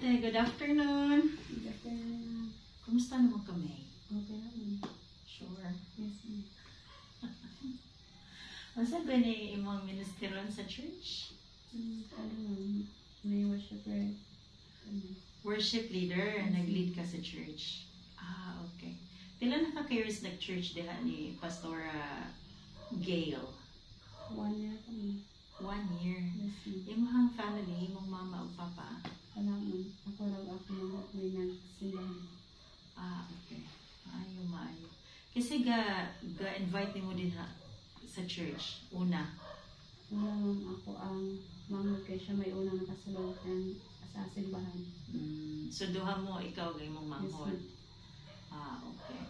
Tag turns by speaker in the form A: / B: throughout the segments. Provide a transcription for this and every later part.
A: Okay, good afternoon.
B: Good afternoon.
A: Kumusta naman kami?
B: Okay lang.
A: Sure.
B: Yes, ma'am.
A: Masa ba ni imong ministeron sa church?
B: May worshiper.
A: Worship leader,
B: Yes,
A: nag-lead ka sa church. Ah, okay. Pila na ka years nag-church diha ni Pastora Gail?
B: 1 year kami.
A: 1 year.
B: Yes, ma'am.
A: Imong family, imong mama o papa?
B: Wala man. Ako lang may nagsimbahan.
A: Ah, okay. Maayo, maayo. Kasi ga-invite ni mo din ha sa church, una.
B: Wala man ako ang mamag kay siya may unang nakasalutan sa simbahan.
A: So, duha mo, ikaw gay mong
B: Yes,
A: manghod.
B: ma'am.
A: Ah, okay.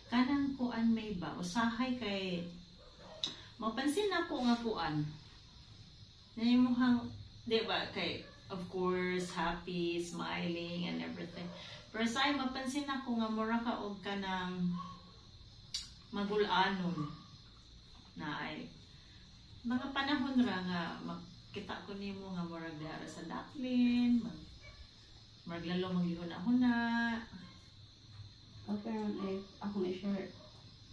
A: Kanang kuan may ba? Usahay kay mapansin ako nga kuan. Na yung mukhang, di ba, kay of course, happy, smiling, and everything. Pero sa mapansin ako nga mura ka og kanang magulanon na ay mga panahon ra nga makita ko nimo nga murag dara sa daplin, maglalo maghihuna-huna.
B: Okay man ay akong i-share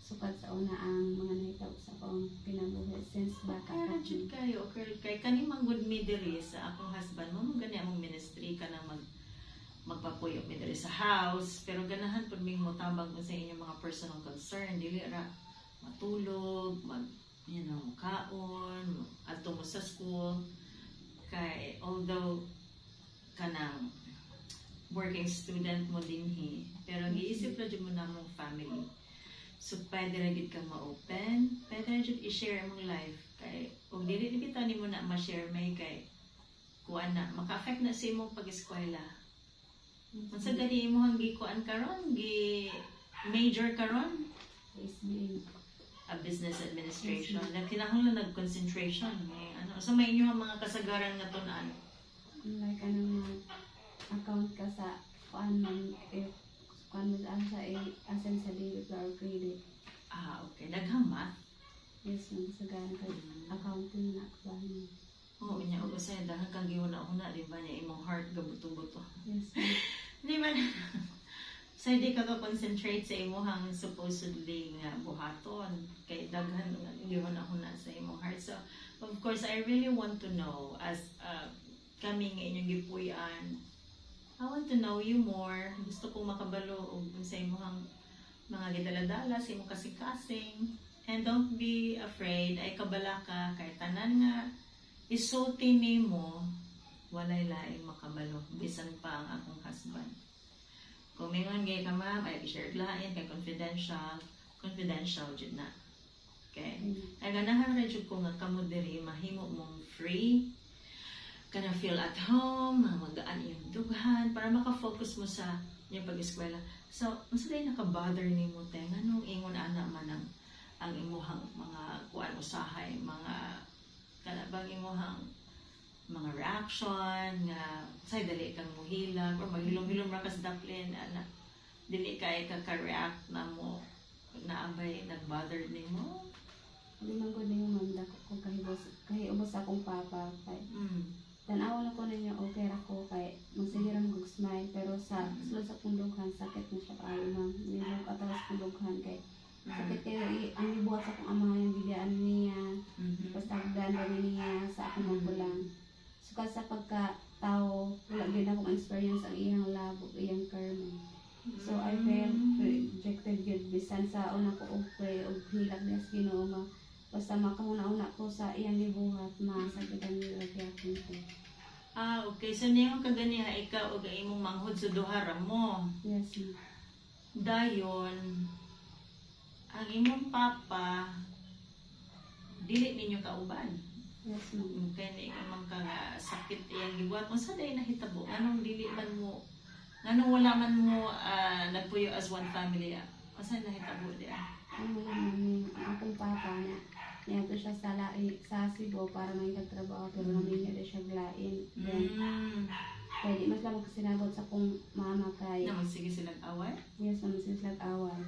B: sukat sa una ang mga nahitabo sa akong kinabuhi since bata
A: Kaya
B: pa.
A: jud kayo, kay kani man good me diri sa akong husband mo gani among ministry ka nang magpapuyo mi diri sa house, pero ganahan pud ming motabang ko sa inyong mga personal concern, dili ra matulog, kaon, adto mo sa school. Kay although kanang working student mo dinhi, pero giisip ra jud mo na mong family. So, pwede rin gid kang ma-open, pwede rin gid i-share mong life. Kay, kung dili kita ni mo na ma-share may kay, kuan na, maka-affect na sa imong pag-eskwela. Kung sa gani mo hanggi kuan karon, major karon,
B: SBA.
A: a business administration. Na kinahanglan nag-concentration. So, may inyo ang mga kasagaran nga tunan.
B: Like account ka sa kuan man if kuan mo sa asen sa debit or credit.
A: Ah, okay. Naghamat.
B: Yes, ma'am. Sa gana ka accounting na kuan.
A: Oo, niya. O kasi dahil kang gihuna-huna, di ba niya, imong heart gabuto-buto.
B: Yes, ma'am.
A: Di ba na? So, hindi ka concentrate sa imuhang supposedly nga buhaton. Kay daghan nga gihuna-huna sa imong heart. So, of course, I really want to know as kami nga inyong gipuy-an, I want to know you more. Gusto kong makabalo og sa imong mga gidaladala, sa imong kasing-kasing. And don't be afraid, ay kabala ka, kay tanan nga isulti nimo, walay laing makabalo. Bisan pa ang akong husband. Kung mingon gay ka ma'am, ay i-share lain, kay confidential jud na. Okay? Ay ganahan ra jud ko nga kamo diri mahimo mong free, kana feel at home, magaan iyong dughan, para makafocus mo sa iyong pag-eskwela. So, unsa day naka-bother nimo te nganong ingon ana man ang imuhang mga kuan usahay, mga kana bang imuhang mga reaction nga say dali kang muhilag or maghilom-hilom ra ka sa daplin ana dili kay ka-react na mo naabay nag-bother nimo.
B: Hindi man ko ninyo ma'am dako ko kahibos akong papa kay tanaw na ko ninyo okay ra ko kay magsigiran kog smile pero sa sulod sa pundughan sakit mo siya kaayo ma'am nilog atawas pundughan kay sakit kayo ang ibuhat sa akong amahan yung bigyan niya basta ganda niya sa akong magulang sukat sa pagka-tao wala din akong experience ang iyang love o iyang karma so I felt rejected yun bisan sa una ko og pray og hilak niya sa Ginoo basta makahuna-una ko sa iyang gibuhat masakit ang nilagyakin ko.
A: Ah, okay. So, niyo kaganiha ikaw o imong manghod sa duhara mo.
B: Yes, ma'am.
A: Dayon, ang imong papa, dili ninyo kauban.
B: Yes, ma'am.
A: Kaya ni imong sakit iyang gibuhat. Kung saan day nahitabo, anong dili man mo, anong wala man mo nagpuyo as one family, kung saan nahitabo diya?
B: Ano naman ang akong papa niya to siya sa Cebu para may nagtrabaho pero namin niya siya glain. Then, kaya di mas lang magkasinabot sa akong mama kay
A: Sige silang away?
B: yes, ma'am, since nag-away.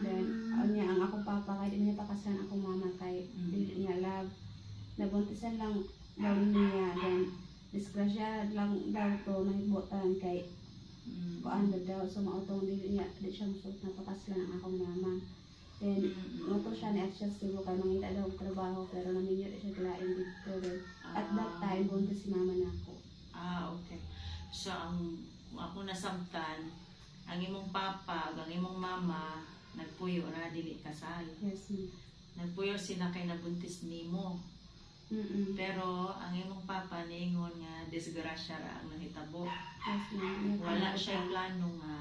B: Then, ang akong papa kay di niya pakasan akong mama kay di niya love. Nabuntisan lang daw niya. Then, disgrasya lang daw to nahibutan kay kuan daw so mautong di siya musuot na pakaslan ang akong mama. Then moto siya ni adjust siguro kay mangita daw og trabaho pero naminyo di siya kalain dito. At that time buntis si mama nako.
A: Okay. So ang ako nasabtan, ang imong papa, ang imong mama nagpuyo na dili kasal.
B: Yes, ma'am.
A: Nagpuyo sila kay nabuntis nimo. Pero ang imong papa niingon nga disgrasya ra ang nahitabo.
B: Yes, ma'am.
A: Wala siya plano nga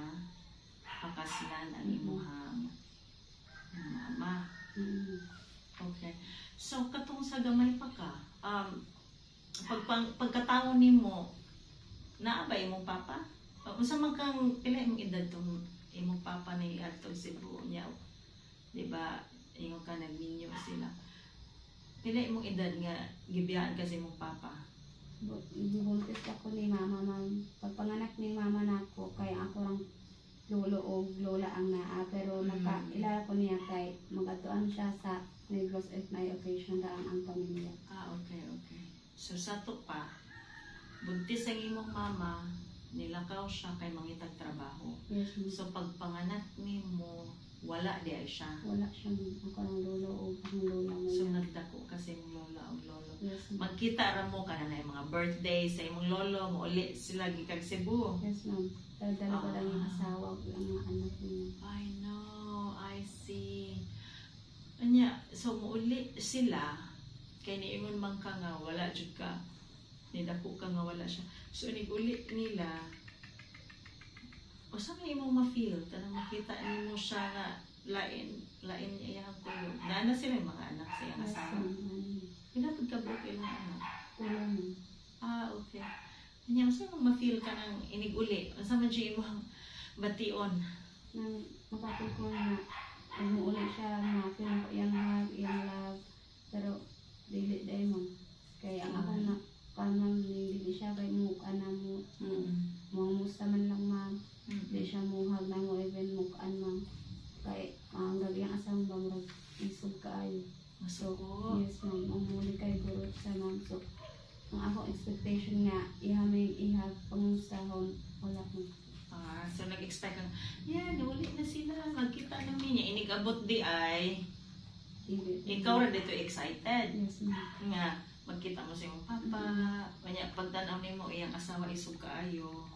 A: pakaslan ang imong mama. Okay. So katong sa gamay pa ka, pagkataon nimo naa ba imong papa? Unsa man kang pila imong edad tong imong papa ni adtong Cebu niya? Di ba? Ingon ka nagminyo sila. Pila imong edad nga gibiyaan ka sa imong papa?
B: Buntis ako ni mama, ma'am. Pagpanganak ni mama nako kay ako lang lolo o lola ang naa pero nakailala ko niya kay magatuan siya sa Negros at may occasion daan ang pamilya.
A: Okay. So sa to pa, buntis ang imong mama, nilakaw siya kay mangitag trabaho.
B: Yes, ma'am.
A: So pagpanganak nimo, wala di ay siya.
B: Wala siyang ako lang lolo o ang lola mo.
A: So nagdako kasi imong lola o lolo.
B: Yes, ma'am.
A: Magkita ra mo kana na yung mga birthday sa imong lolo mo uli sila gikag Cebu.
B: Yes, ma'am. Dala ko lang yung asawa ko ang mga anak niya.
A: I know, I see. Anya, so muuli sila kay niingon man ka nga wala jud ka. Nidako ka nga wala siya. So niguli nila. O sa may imong ma-feel kanang makita nimo siya nga lain niya iyang kulo. Nana sila yung mga anak sa iyang
B: Yes,
A: asawa.
B: ma'am.
A: Pinapod ka ba kayo mga anak?
B: Wala, ma'am.
A: Okay. Kanya, saan mo ma-feel ka ng iniguli? Saan man siya imong bation?
B: Nang mapapil ko na umuuli siya, ma-feel ko iyang love, pero dili dahil mo. Kaya ang ako na kanang dili siya kay mukha na mo, mga musta man lang ma'am. Di siya muhag na mo, even mukhaan ma'am. Kaya ang gagyang asang ba mo, isog kaayo. So, yes ma'am, umuli kay guro sa ma'am. So, ang ako expectation nga, ihag pangusahon, wala mo.
A: So nag-expect kang, nawali na sila, magkita namin niya. Inigabot di ay, ikaw rin dito excited.
B: Yes ma'am.
A: Nga, magkita mo sa iyong papa. Kanya, pagtanaw ni mo, iyang asawa isog kaayo.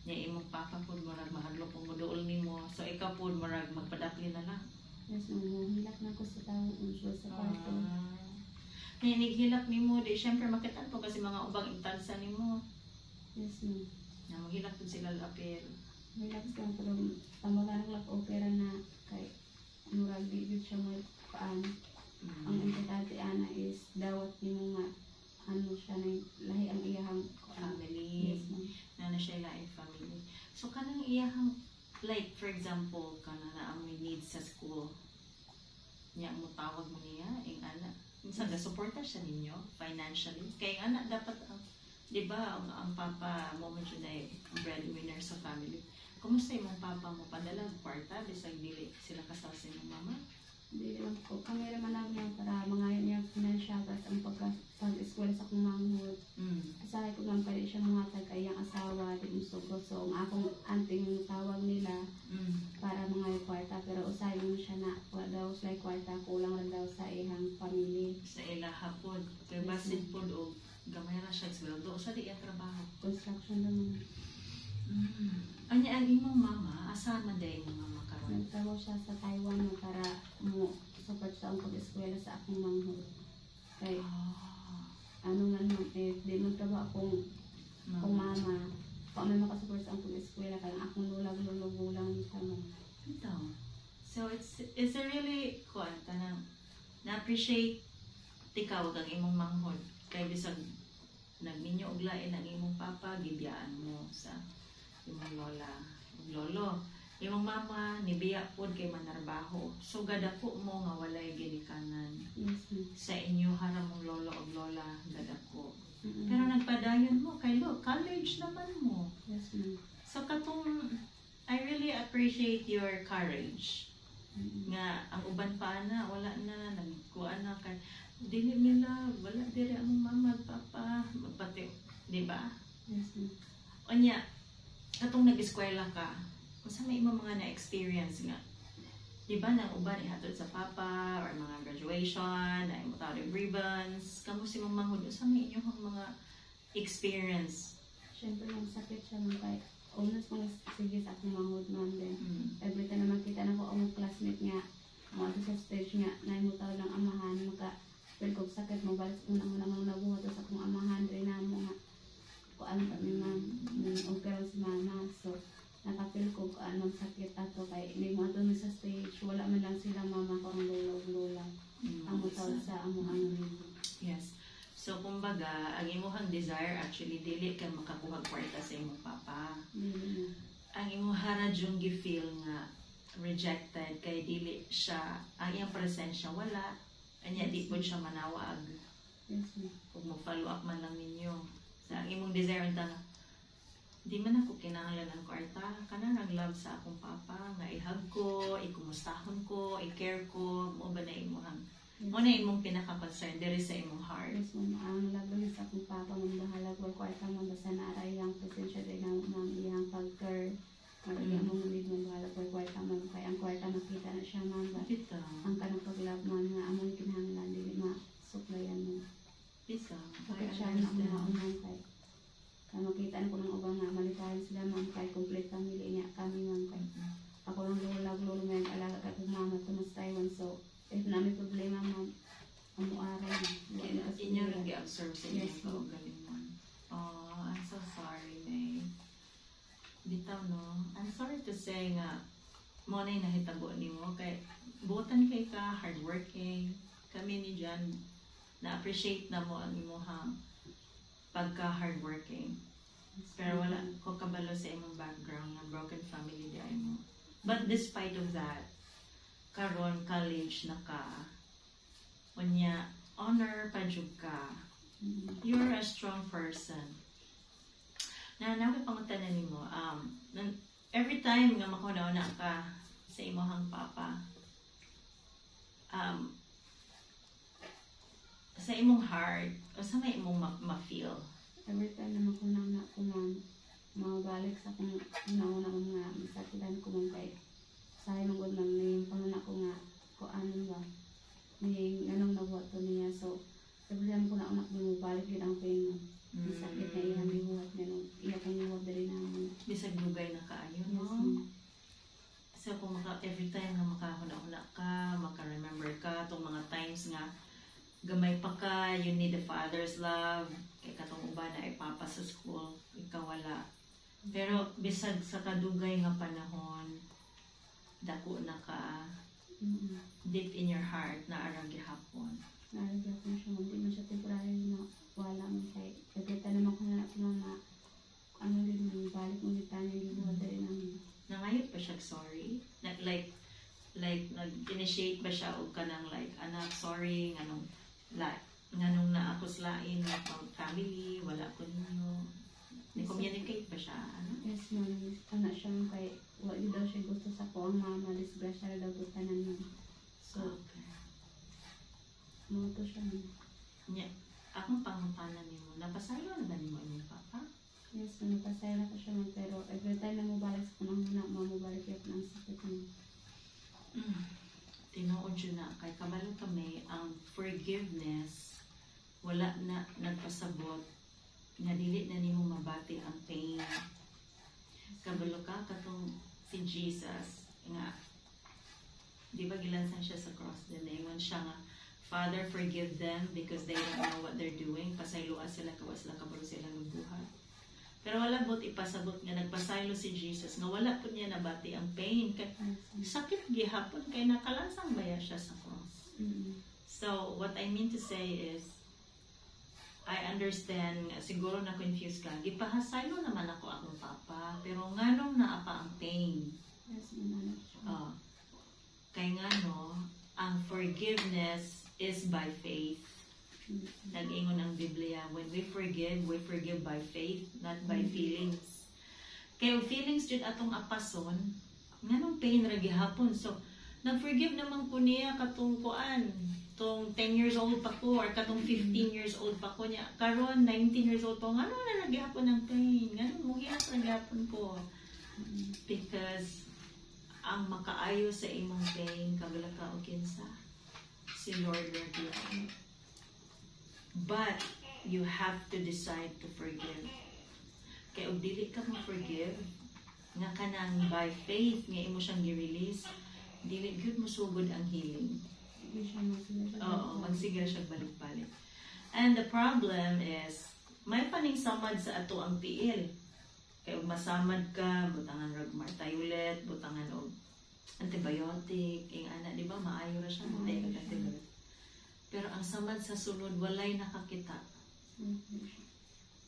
A: Niya imong papa po, marag mahadlo kung maduol ni mo. So ikaw po, marag magpadapli na lang.
B: Yes ma'am, hilak na ko sa tao, unsyo sa parto.
A: Naghilak ni mo, di syempre makitaan po kasi mga ubang intansa ni mo.
B: Yes ma'am.
A: Na maghilak po sila lapir.
B: Hilak siya, pero tamagan lang opera na kay murag di yun siya mo paano. Ang importante ana is dawat ni mo nga ano siya na lahi ang iyahang
A: family.
B: Yes ma'am.
A: Na siya laing family. So kanang iyahang, like for example, kanang naamoy needs sa school. Niya mo tawag mo niya, ang anak. Minsan suporta siya ninyo financially. Kaya ang anak dapat di ba, ang papa mo man siya na breadwinner sa family. Kumusta yung papa mo? Padala kwarta, bisag dili sila kasal sa inyong mama?
B: Hindi lang po. Kami naman namin para mga niya financial at ang pag-eskwela sa kong manghod. Asahay ko lang pwede siya mga kayang asawa, di musugo. So, ang akong anting tawag nila para mga kwarta. Pero usahay mo siya na wala daw sa kwarta, kulang lang daw sa ihang family.
A: Sa ila hapon. Kaya basin po o gamay na siya sa do sa di ang trabaho.
B: Construction naman.
A: Anya ang imong mama, asahan man dahil imong mama karon?
B: Nagtrabaho siya sa Taiwan para mo support sa ang pag-eskwela sa akong manghod. Kay ano nga naman, di magtrabaho akong mama. Kung may makasupport sa ang pag-eskwela, kaya akong lulag-lulugulang siya mo.
A: Ito. So it's a really cool. Na-appreciate ikaw ang imong manghod. Kaya bisag nagminyo og lain ang imong papa, gibiyaan mo sa imong lola, lolo. Imong mama nibiya pod kay manarbaho. So gadako mo nga walay ginikanan.
B: Yes,
A: sa inyo haramong lolo o lola gadako. Pero nagpadayon mo kay college naman mo.
B: Yes, ma'am.
A: So katong I really appreciate your courage. Nga ang uban pa na wala na nagkuan na kay dili nila wala dire ang mama at papa pati Di ba?
B: Yes, ma'am.
A: Onya, katong nag-eskwela ka, kung sa may mga na-experience nga, di ba nang uban ihatod sa papa or mga graduation, na imutawad yung ribbons, kamo si mamahod, sa may inyong mga experience?
B: Siyempre, yung sakit siya ma'am kay unos mga sige sa akong manghod ma'am din. Every time na makita na ko ang classmate nga, mga sa stage nga, na imutaw ng amahan, pero kung sakit mo, balas unang-unang nabuhat sa akong amahan, rin na mo nga, kuan kami ma'am, okay si mama, so, nakapil ko kuan mang sakit ato kay hindi mo ato sa stage, wala man lang sila mama ko ang lola ang mutaw sa among ribbon.
A: Yes. So, kumbaga, ang imuhang desire, actually, dili ka makakuha kwarta sa imong papa. Ang imuhang harad yung gi-feel nga rejected, kay dili siya, ang iyang presensya wala, anya di po siya manawag.
B: Yes, ma'am.
A: Kung mo-follow up man lang ninyo. Sa ang imong desire, ang di man ako kinahanglan ng kwarta, kana nag-love sa akong papa, nga ihag ko, ikumustahon ko, i-care ko, mo ba na imuhang mo na imong pinaka-concern diri sa imong heart.
B: Yes, ma'am. Ang laban sa akong papa, mong bahala ko kwarta mo basta naara iyang presensya din ang iyang pag-care. Ang mong ulit mong bahala ko kwarta mo, kaya ang kwarta makita na siya ma'am.
A: Bita.
B: Ang kanang pag-love mo nga among kinahanglan, dili ma-suplayan mo.
A: Bita.
B: Bakit siya na umang kay makita ko ng ubang nga malikayan sila ma'am kay complete family niya kami ma'am kay ako lang lolo may alaga ka kung mama to mas Taiwan, so if namin problema ma'am amuaray
A: inyo lang gi-absorb sa inyong
B: yes,
A: kaugalingon. Oh, I'm so sorry, May. Bitaw, no? I'm sorry to say nga mo na yung nahitabo ni mo kay buotan kay ka, hardworking kami ni Jan na-appreciate na mo ang imuhang pagka-hardworking. Pero wala ko kabalo sa imong background na broken family di ay mo. But despite of that, karon college na ka, unya honor pa jud ka. You're a strong person. Na pangutan nimo, every time nga makunaw na ka sa imong papa, sa imong heart, o sa may imong ma-feel?
B: Every time na makunang na ko ma'am, mabalik sa kung nauna ko nga, masakitan ko ma'am kay sayang ko ma'am na yung panguna ko nga, ko ano ba, may ganong nabuhat ko niya, so every time ko na unak mo, balik yun ang pain mo. Masakit na iyan may buhat niya, iya kang buhat na rin namin.
A: Bisag lugay na kaayo, no?
B: Yes,
A: so kung every time na makahuna-una ka, maka-remember ka, itong mga times nga, gamay pa ka, you need the father's love, kay katong uban na ipapa sa school, ikaw wala. Pero bisag sa kadugay nga panahon, dako na ka, deep in your heart, na arang gihapon.
B: Naragyan ko siya, hindi man siya temporary na wala mo kay pagkita naman ko na mga ano rin mo, balik mo nita niya yung buhat rin namin.
A: Nangayot pa siya, sorry? Like, nag-initiate ba siya o ka ng like, anak, sorry, nganong na ako slain ng family, wala ko ninyo. Ni-communicate ba siya? Ano?
B: Yes, ma'am. Ano siya kay, wala daw siya gusto sa ko ang mama, disgrasya daw ko tanan ma'am. So,
A: okay.
B: Mga to siya ma'am.
A: Yeah. Akong pangutanan niyo, napasayo na ba niyo inyong papa?
B: Yes, napasaya na ko siya ma'am, pero every time na mabalik sa kunang muna, mamabalik yun ng sakit ma'am.
A: Tinuod yun na, kay kabalo kami, ang forgiveness, wala na nagpasabot, nga dili na nimo mabati ang pain. Kabalo ka, katong si Jesus, nga, di ba gilansan siya sa cross, din ingon siya nga, Father, forgive them because they don't know what they're doing. Pasayloa sila, kawas lang kabalo sila ng buhay. Pero wala bot ipasabot nga nagpasaylo si Jesus nga wala po niya nabati ang pain kay sakit gihapon kay nakalansang baya siya sa cross. So what I mean to say is I understand siguro na confused ka. Gipahasaylo naman ako akong papa pero nganong naa pa ang pain.
B: Yes, ma'am.
A: Kay ngano ang forgiveness is by faith. Nag-ingon ang Biblia, when we forgive by faith, not by feelings. Kaya feelings jud atong apason, nganong pain ra gihapon. So, nag-forgive naman po niya katong kuan. tong 10 years old pa ko or katong 15 years old pa ko niya karon 19 years old pa ngano na naghihapon ng pain ngano mo gihap naghihapon ko because ang makaayo sa imong pain kabila ka o kinsa si Lord Rabian. But you have to decide to forgive. Kaya og dili ka mo forgive nga kanang by faith nga imo siyang gi-release, dili gyud mo sugod ang healing. Oo, magsiga siya balik-balik. And the problem is may paning samad sa ato ang tiil. Kaya og masamad ka, butangan rag martayulet, butangan og antibiotic, ing ana, di ba maayo ra siya matay kag antibiotic. Pero ang samad sa sulod walay nakakita.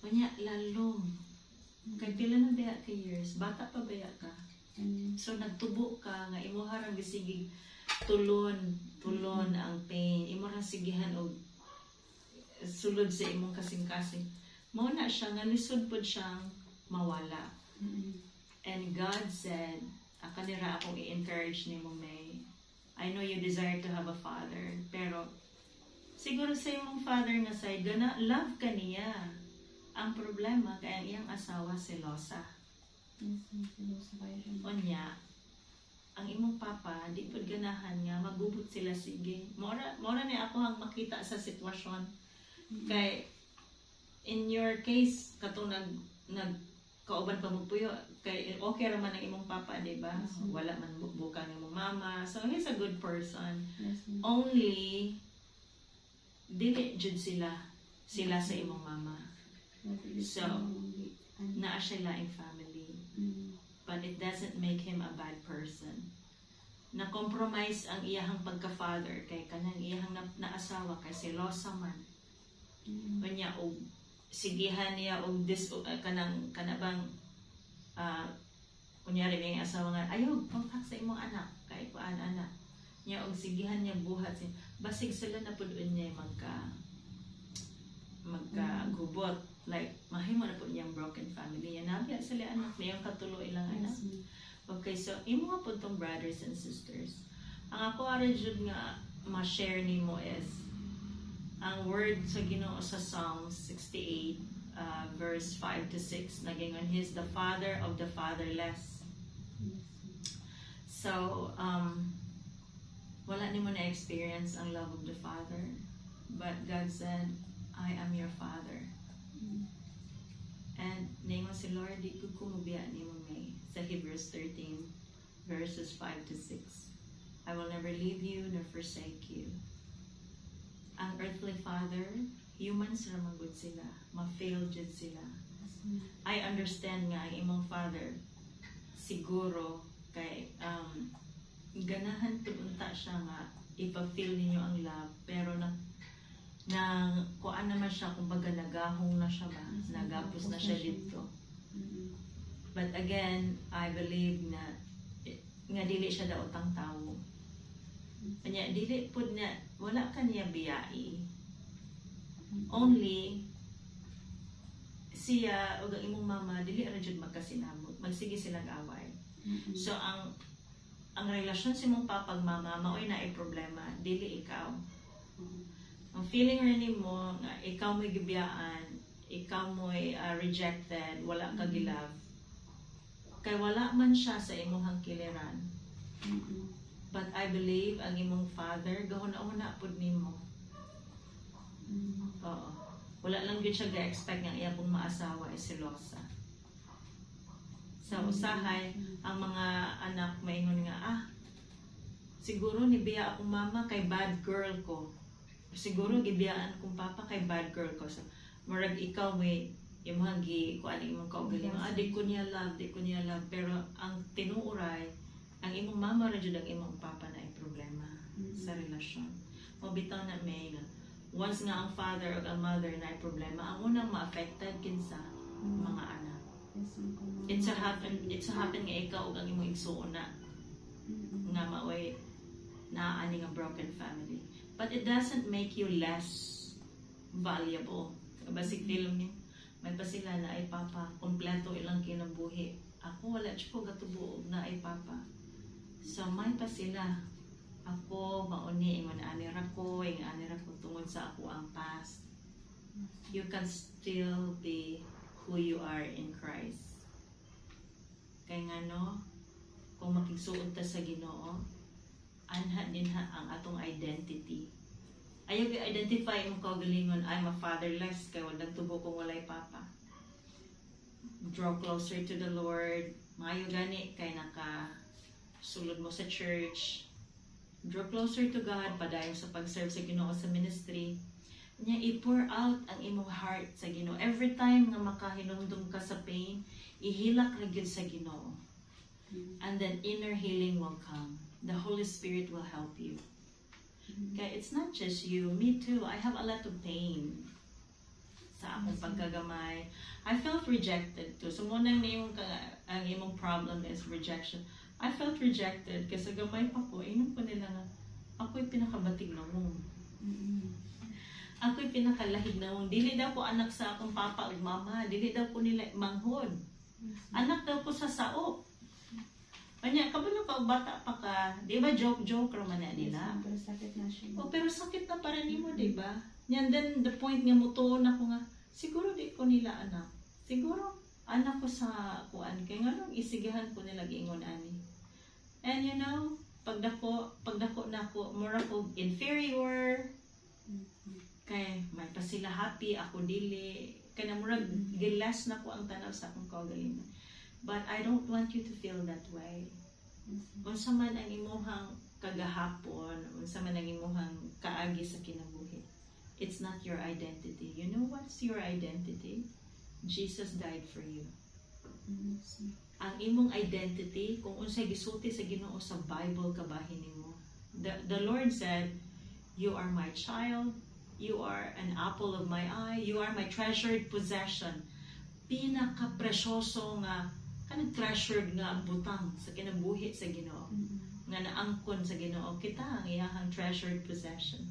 A: Kanya lalong kay pila na baya ka years, bata pa baya ka. So nagtubo ka nga imo harang gisigig tulon ang pain. Imo ra sigihan og sulod sa imong kasing-kasing. Mao na siya nga lisod pod siyang mawala. And God said, akanira akong i-encourage nimo May. I know you desire to have a father, pero siguro sa imong father nga side, gana love ka niya. Ang problema kay ang iyang asawa selosa. Onya, ang imong papa di pud ganahan nga magubot sila sige. Mora ni ako ang makita sa sitwasyon. Kay in your case katong kauban pa mo puyo kay okay ra man ang imong papa, di ba? So, wala man buka ng imong mama. So he's a good person. Only dili jud sila sa imong mama. So naa siya laing family. But it doesn't make him a bad person. Na-compromise ang iyahang pagka-father kay kanang iyahang naasawa kay selosa man. Kanya og sigihan niya og kanabang kunyari may asawa nga ayaw pagpak sa imong anak kay kuan anak niya og sigihan niya buhat siya basig sila na pud niya magkagubot like mahimo na pud niyang broken family niya nabiya sila anak niyang katulo ilang anak. Okay, so imo nga pud tong brothers and sisters ang ako ara jud nga ma-share nimo is ang word sa Ginoo sa Psalms 68 verse 5 to 6 nagingon he's the father of the fatherless. So wala nimo na experience ang love of the father, but God said I am your father. And ningon si Lord di ko kumubiya nimo May sa Hebrews 13 verses 5 to 6 I will never leave you nor forsake you. Ang earthly father, humans ramang good sila, ma-fail jud sila. I understand nga ang imong father siguro kay ganahan pud unta siya nga ipa-feel ninyo ang love pero na kuan naman siya kumbaga nagahong na siya ba, nagapos na siya dito. But again, I believe na nga dili siya daotang tawo. Kanya dili pud na wala ka niya biyai. Only siya ug ang imong mama dili ra jud magkasinabot. Magsige silang away. So ang relasyon sa imong papa ug mama maoy na ay problema, dili ikaw. Ang feeling rin nimo nga ikaw mo'y gibiyaan, ikaw mo'y rejected, wala ka gilove. Kay wala man siya sa imong kiliran. But I believe ang imong father gahuna-una pud nimo. Oo. Wala lang gyud siya ga-expect nga iya pong maasawa ay selosa. Sa usahay ang mga anak maingon nga siguro nibiya akong mama kay bad girl ko. Siguro gibiyaan kong papa kay bad girl ko. So murag ikaw may imong kuan imong kaugalingon di ko niya love pero ang tinuuray ang imong mama ra jud ang imong papa na ay problema sa relasyon. O bitaw na may once nga ang father o ang mother na ay problema, ang unang ma-affected kinsa mga anak. It's a happen nga ikaw ug ang imong igsuon na nga maoy naani nga broken family. But it doesn't make you less valuable. Basic film niyo, may pa sila na ay papa, kompleto ilang kinabuhi. Ako wala siya ko gatubuog na ay papa. So may pa sila Ako mauni ingon ani ra ko tungod sa ako ang past. You can still be who you are in Christ. Kay ngano kung makigsuod ta sa Ginoo, anha din ha ang atong identity. Ayaw i-identify mo kaugalingon, I'm a fatherless, kay walang tubo kung walay papa. Draw closer to the Lord. Maayo gani kay sulod mo sa church. Draw closer to God, padayon sa pag-serve sa Ginoo sa ministry. Nya i-pour out ang imong heart sa Ginoo. Every time nga makahinumdum ka sa pain, ihilak ra gyud sa Ginoo. And then inner healing will come. The Holy Spirit will help you. Okay, it's not just you, me too. I have a lot of pain sa akong pagkagamay. I felt rejected too. So muna ang imong problem is rejection. I felt rejected kasi gamay pa ko. Inom ko nila nga, ako'y pinakabatig na mong. Ako'y pinakalahig na mong. Dili daw ko anak sa akong papa o mama. Dili daw ko nila manghod. Anak daw ko sa sao. Kanya, kabalo ka, bata pa ka. Di ba joke naman na nila?
B: Pero sakit na siya.
A: Oh, pero sakit na para nimo, di ba? Yan then the point nga mutuon ako nga, siguro di ko nila anak. Siguro anak ko sa kuan kay nganong isigahan ko nila giingon ani. And you know, pagdako na ako, more ako inferior. Kay may pa sila happy, ako dili. Kaya murag gilas na ko ang tanaw sa akong kaugalingon. But I don't want you to feel that way. Unsa man ang imuhang kagahapon, unsa man ang imuhang kaagi sa kinabuhi, it's not your identity. You know what's your identity? Jesus died for you. Ang imong identity, kung unsay gisulti sa Ginoo sa Bible kabahin nimo. The Lord said, "You are my child. You are an apple of my eye. You are my treasured possession." Pinaka-presyoso nga kanang treasured nga ang butang sa kinabuhi sa Ginoo. Nga naangkon sa Ginoo, kita ang iyahang treasured possession.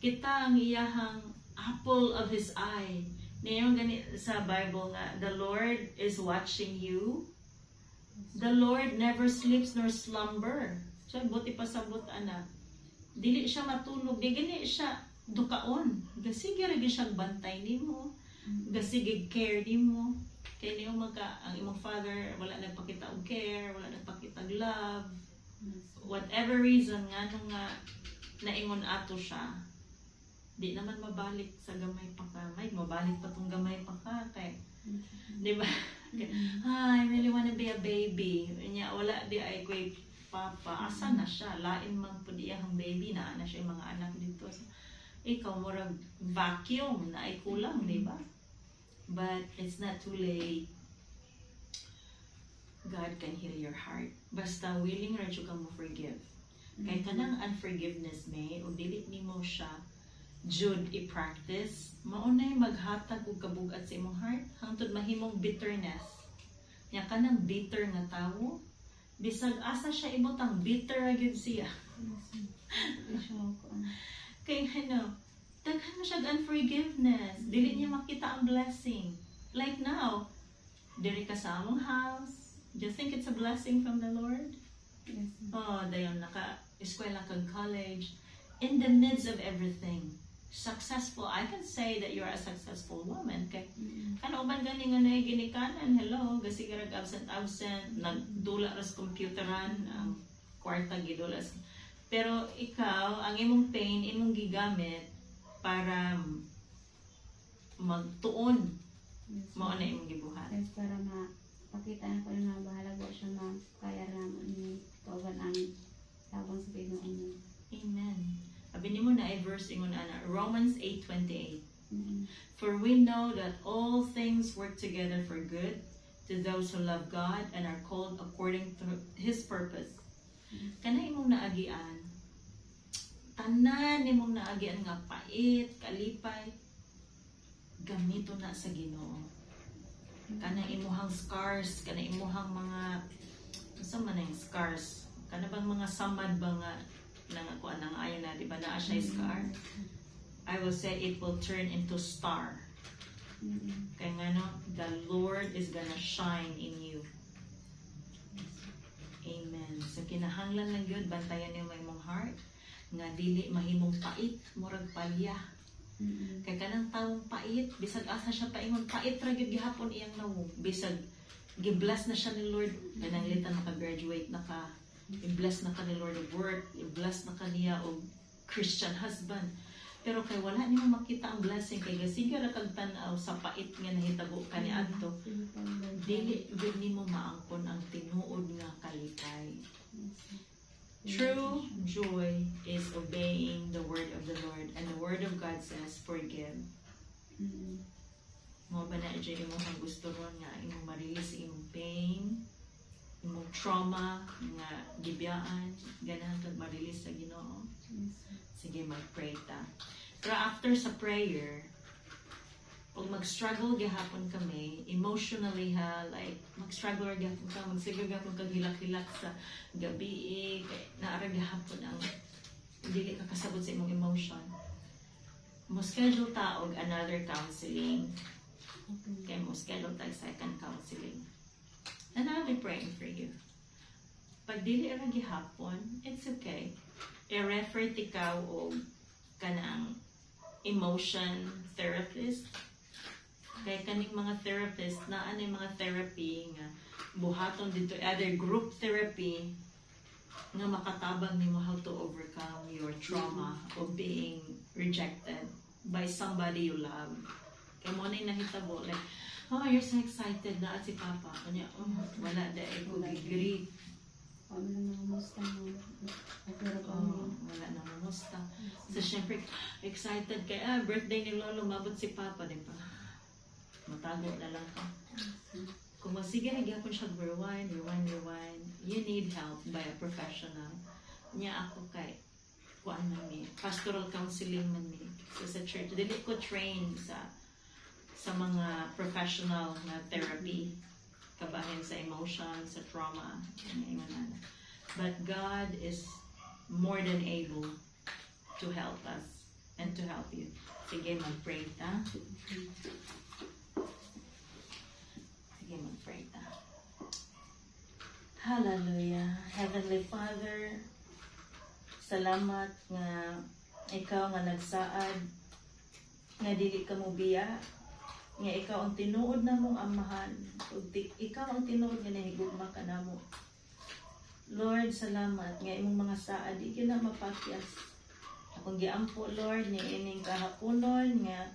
A: Kita ang iyahang apple of His eye. Niyong gani sa Bible nga, the Lord is watching you. The Lord never sleeps nor slumber. So, buti pa sabot anak. Dili siya matulog, di gani siya dukaon. Gasige ra gyud siya bantay nimo. Gasige care nimo. Kaya niyo ang imong father wala nagpakita og care, wala nagpakita og love. Whatever reason nga nung naingon ato siya, di naman mabalik sa gamay pa ka. May mabalik pa tong gamay pa ka kay di ba? I really wanna be a baby. Nya wala di ay koy papa. Asa na siya? Lain man pud iyang baby na siya mga anak dito. So, ikaw murag vacuum na ay kulang, di ba? But it's not too late. God can heal your heart. Basta willing ra jud ka mo forgive. Kay kanang unforgiveness may o dili nimo siya jud i-practice, maunay maghatag og kabugat sa imong heart hangtod mahimong bitterness. Nya kanang bitter nga tawo, bisag asa siya ibutang bitter ra gyud siya. Kay daghan na siya unforgiveness. Dili niya makita ang blessing. Like now, diri ka sa among house. Do you think it's a blessing from the Lord?
B: Yes.
A: Oh, dayon naka-eskwela kag college. In the midst of everything, successful. I can say that you're a successful woman. Kay uban gani nga nay ginikanan. Hello, gasigara absent, nagdula ras computeran, ang kwarta gidulas. Pero ikaw, ang imong pain, imong gigamit para magtuon. Mao na imong gibuhat.
B: Yes, para makita na ko na bahala ko siya kaya ramon ni kauban ang tabang sa Panginoon.
A: Amen. Abi nimo na ay verse ingon ana, Romans 8:28. For we know that all things work together for good to those who love God and are called according to His purpose. Kana imong naagian, tanan nimong naagian nga pait, kalipay, gamito na sa Ginoo. Kana imuhang scars, kana imuhang mga unsa man ang scars, kana bang mga samad ba nga nangakuan nang ayon na, di ba naa siya scar? I will say it will turn into star. Kaya nga no, the Lord is gonna shine in you. Amen. So kinahanglan lang yun, bantayan niyo may mong heart nga dili mahimong pait murag palya. Kay kanang taong pait bisag asa siya paingon pait ra gyud gihapon iyang nawong bisag gibless na siya ni Lord nananglitan maka-graduate naka i-bless na ka ni Lord of work, i-bless na ka niya og Christian husband. Pero kay wala nimo makita ang blessing kay gasiga ra kag tan-aw sa pait nga nahitabo kaniadto. Dili gid nimo maangkon ang tinuod nga kalipay. True joy is obeying the word of the Lord, and the word of God says forgive. Mo ba na dyan imong gusto ron nga imong ma-release imong pain, imong trauma nga gibiyaan, ganahan kag ma-release sa Ginoo. Sige, mag-pray ta. Pero after sa prayer, pag mag-struggle gihapon kami, emotionally ha, like, mag-struggle gihapon ka, magsigag gihapon kag hilak-hilak sa gabi, naarag gihapon ang dili ka kasabot sa imong emotion. Mo schedule ta og another counseling. Okay, mo schedule ta second counseling. And I'll be praying for you. Pag dili ra gihapon, it's okay. I-refer ikaw o kanang emotion therapist. Kaya kaning mga therapist, na ano yung mga therapy nga buhaton dito, either group therapy nga makatabang nimo how to overcome your trauma of being rejected by somebody you love. Kaya mo na yung nahitabo, like, oh, you're so excited na at si Papa. Kanya, wala dahil ko gigri.
B: Wala na mamusta mo.
A: Wala na mamusta. So, syempre, excited kaya, birthday ni Lolo, mabot si Papa, di ba? Matago na lang ka. Kung masige na gyapon siya, rewind, you need help by a professional. Niya ako kay, kuan man ni, pastoral counseling man ni. So, sa church, dili ko train sa mga professional na therapy kabahin sa emotion, sa trauma, but God is more than able to help us and to help you. Sige, mag-pray ta. Sige, mag-pray ta. Hallelujah. Heavenly Father, salamat nga ikaw nga nagsaad nga dili ka mo biya, nga ikaw ang tinuod na mong amahan, ikaw ang tinuod nga nahigugma ka na mo. Lord, salamat nga imong mga saad, di na mapakyas. Akong giampo, Lord, nga ining kahaponon, nga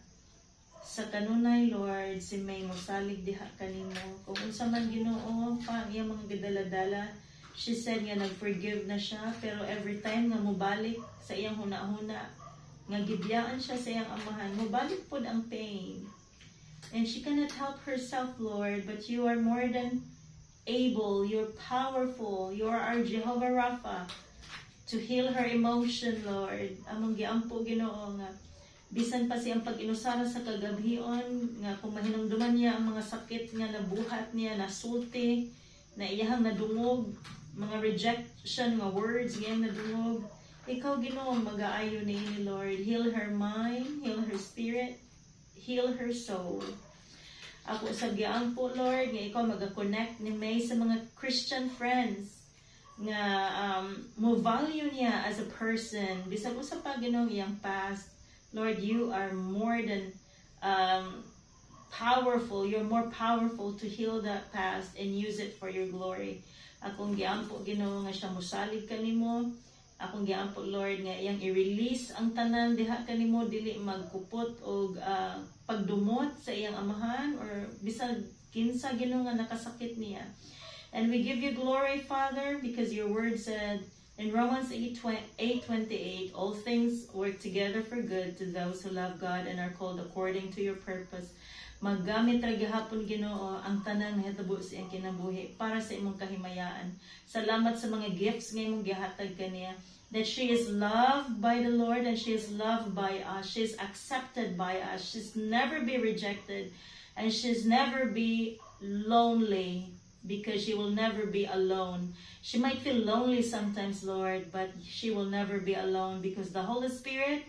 A: sa kanunay, Lord, si May mosalig diha kanimo. Kung unsa man Ginoo, pa ang iyang mga gadaladala, she said nga nag-forgive na siya, pero every time nga mubalik sa iyang huna-huna, nga gibiyaan siya sa iyang amahan, mubalik pod ang pain. And she cannot help herself, Lord, but you are more than able, you're powerful, you are our Jehovah Rapha to heal her emotion, Lord. Among giampo Ginoo nga bisan pa siyang pag-inusara sa kagabhion nga kung mahinungduman niya ang mga sakit nga nabuhat niya, nasulti, na iyahang nadungog, mga rejection, mga words nga nadungog. Ikaw Ginoo mag-aayo ni Lord. Heal her mind, heal her spirit, heal her soul. Ako sa giampo, Lord, nga ikaw mag-connect ni May sa mga Christian friends nga mo value niya as a person. Bisag usa pa Ginoo iyang past. Lord, you are more than powerful. You're more powerful to heal that past and use it for your glory. Akong giampo Ginoo nga siya mosalig kanimo. Akong giampo, Lord, nga iyang i-release ang tanan diha kanimo, dili magkupot og pagdumot sa iyang amahan or bisan kinsa Ginoo nga nakasakit niya. And we give you glory, Father, because your word said in Romans 8:28, all things work together for good to those who love God and are called according to your purpose. Maggamit ra gihapon Ginoo ang tanan nga hitabo sa iyang kinabuhi para sa imong kahimayaan. Salamat sa mga gifts nga imong gihatag kaniya, that she is loved by the Lord and she is loved by us. She is accepted by us. She's never be rejected and she's never be lonely, because she will never be alone. She might feel lonely sometimes, Lord, but she will never be alone because the Holy Spirit,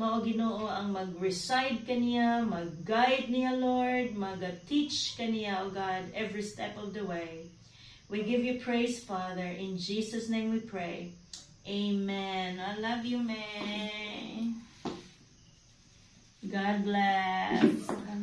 A: mao Ginoo ang mag-reside kaniya, mag-guide niya, Lord, mag-teach kaniya, O God, every step of the way. We give you praise, Father. In Jesus' name we pray. Amen. I love you, May. God bless.